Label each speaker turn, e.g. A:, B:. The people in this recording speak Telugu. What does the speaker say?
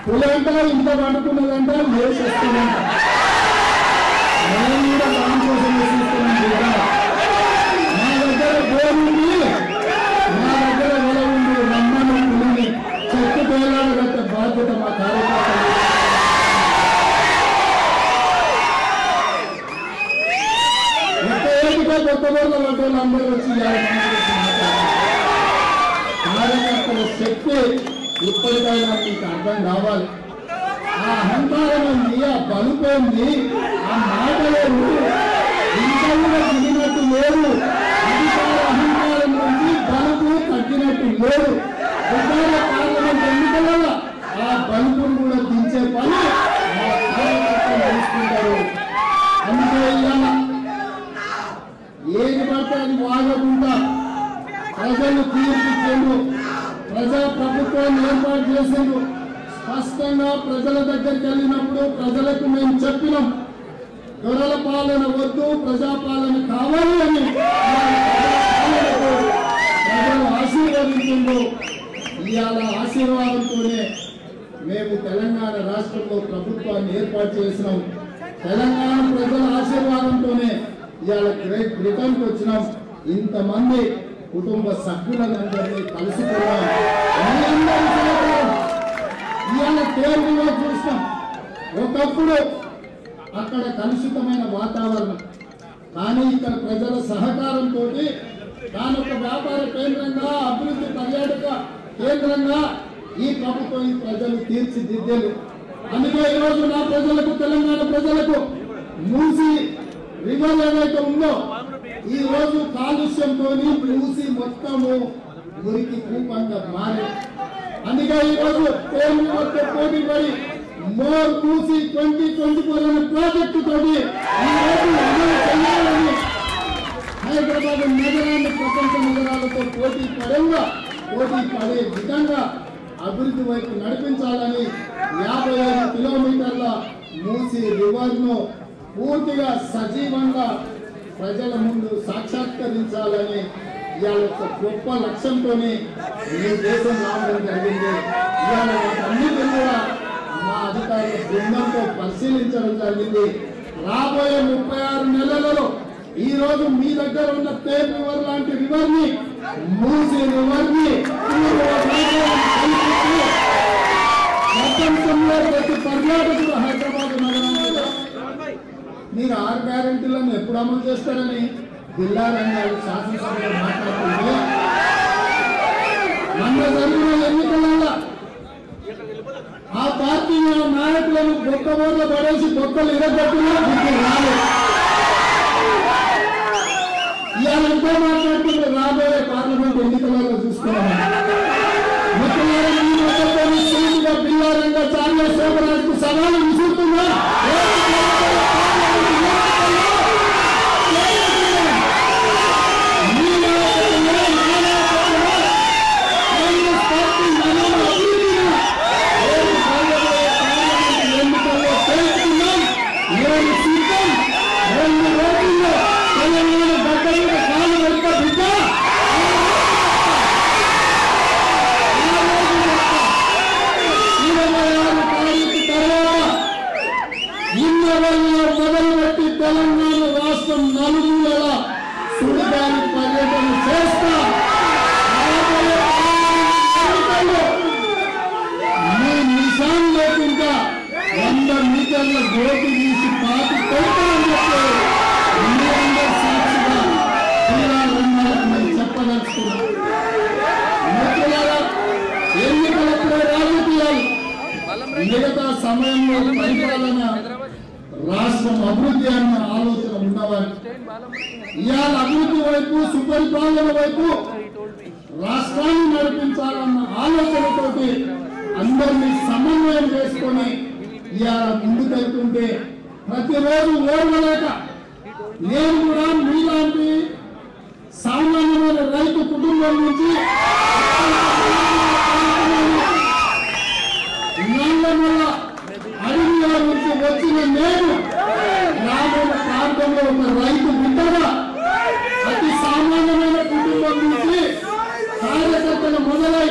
A: పులంట ఇంత పండుకున్నదంట లేచేస్తుందంట. నేను కూడా దానికోసం వేసిస్తున్నాను. మా దగ్గర గోరుంది, మా దగ్గర వెల ఉంది. రమ్మను పులిని చెట్టు పేలాడగట్టే బాధ్యత మా కార్యకర్తలు. కొత్త రోజుల వాళ్ళు అందరూ వచ్చి కార్యకర్తల శక్తి ఇప్పటికైనా మీకు అర్థం కావాలి. ఆ అహంకారం ఉంది, ఆ బలుపోయింది, ఆ మాటలేదు, ఇంకా కూడా దిగినట్టు లేదు. అధికార అహంకారం నుంచి బలుపు తగ్గినట్టు లేదు. ఉద్యోగ పార్లమెంట్ ఎన్నికలలో ఆ బలుపును కూడా దించే పని మా కార్యకర్తలు తెలుసుకుంటారు. అందుకే ఏది పడితే అది వాగకుండా ప్రజలు తీర్పిచ్చేందు, ప్రజా ప్రభుత్వాన్ని ఏర్పాటు చేసేందు స్పష్టంగా ప్రజల దగ్గరికి వెళ్ళినప్పుడు ప్రజలకు మేము చెప్పినాం, దొరల పాలన వద్దు, ప్రజాపాలన కావాలి అని ప్రజలు ఆశీర్వదించిండు. ఇవాళ ఆశీర్వాదంతోనే మేము తెలంగాణ రాష్ట్రంలో ప్రభుత్వాన్ని ఏర్పాటు చేసినాం. తెలంగాణ ప్రజల ఆశీర్వాదంతోనే ఇవాళ గ్రేట్ బ్రిటన్కి వచ్చినాం. ఇంతమంది కుటుంబ సభ్యులందరినీ కలుసుకున్నాం. ఇవాళ కేరళలో చూసినాం. ఒకప్పుడు అక్కడ కలుషితమైన వాతావరణం, కానీ ఇక్కడ ప్రజల సహకారంతో దాని ఒక వ్యాపార కేంద్రంగా, అభివృద్ధి పర్యాటక కేంద్రంగా ఈ ప్రభుత్వం ఈ ప్రజలు తీర్చిదిద్దేలు. అందుకే ఈరోజు నా ప్రజలకు, తెలంగాణ ప్రజలకు మూసి రివర్ ఏదైతే ఉందో ఈ రోజు కాలుష్యంతో మూసి మొత్తము మురికి కూపంగా మారి, అందుకే ఈ రోజు పోటీ పడి మోర్ మూసి 2024 అనే ప్రాజెక్టు తోటి ఈ రోజు అమలు చేయాలని హైదరాబాద్ నగరాన్ని ప్రపంచ నగరాలతో పోటీ పడే విధంగా అభివృద్ధి వైపు నడిపించాలని 55 కిలోమీటర్ల మూసి రివర్ ను పూర్తిగా సజీవంగా ప్రజల ముందు సాక్షాత్కరించాలని ఇవాళ ఒక గొప్ప లక్ష్యంతోనే ఈ దేశం రావడం జరిగింది. ఇవాళ వాటన్నిటిని కూడా మా అధికారుల బృందంతో పరిశీలించడం జరిగింది. రాబోయే 36 నెలలలో ఈ రోజు మీ దగ్గర ఉన్న పేర్ రివర్ లాంటి రివర్ ని, మూసి రివర్ ని ప్రపంచంలో ప్రతి పర్యాటకుడు హైదరాబాద్ నగరంలో మీరు 6 గ్యారెంటీలను ఎప్పుడు అమలు చేస్తారని బిల్లారంగారు శాసనసభలో మాట్లాడుతుంటే, మొన్న జరిగిన ఎన్నికలలో ఆ పార్టీ నాయకులను బొక్క బోర్ల పడేసి బొక్కలు ఇరగొట్టినా బుద్ధి రాలేదు. ఇవాళ ఎంతో మాట్లాడుతుంటే రాబోయే పార్లమెంట్ ఎన్నికలలో చూస్తున్నాం. మిత్రులారా, బిల్లారంగా చార్య శోభరాజుకు సవాలు విసురుతున్నా. మొదలుపెట్టి తెలంగాణ రాష్ట్రం నలుమూలల సుడిగాలి పర్యటన చేస్తా. మీ నిజాం లేకుండా 100 మీటర్ల గోటి తీసి పాతి కొడతామని చెప్పి మీరందరూ సాక్షిగా నేను చెప్పదలుచుకున్నాను. మిత్రులారా, ఎన్నికలప్పుడే రాజకీయాలు, మిగతా సమయంలో పరిపాలన, రాష్ట్రం అభివృద్ధి అన్న ఆలోచన ఉన్నవారు ఇవాళ అభివృద్ధి వైపు, సుపరిపాలన వైపు రాష్ట్రాన్ని నడిపించాలన్న ఆలోచనతోటి అందరినీ సమన్వయం చేసుకొని ఇవాళ ముందుకెళ్తుంటే ప్రతిరోజు ఓర్వలేక నేను కూడా మీలాంటి సామాన్యమైన రైతు కుటుంబం నుంచి అడవిలో నుంచి వచ్చిన నేను గ్రామీణ ప్రాంతంలో ఉన్న రైతు బిడ్డగా అతి సామాన్యమైన కుటుంబం నుంచి కార్యకర్తలు మొదలై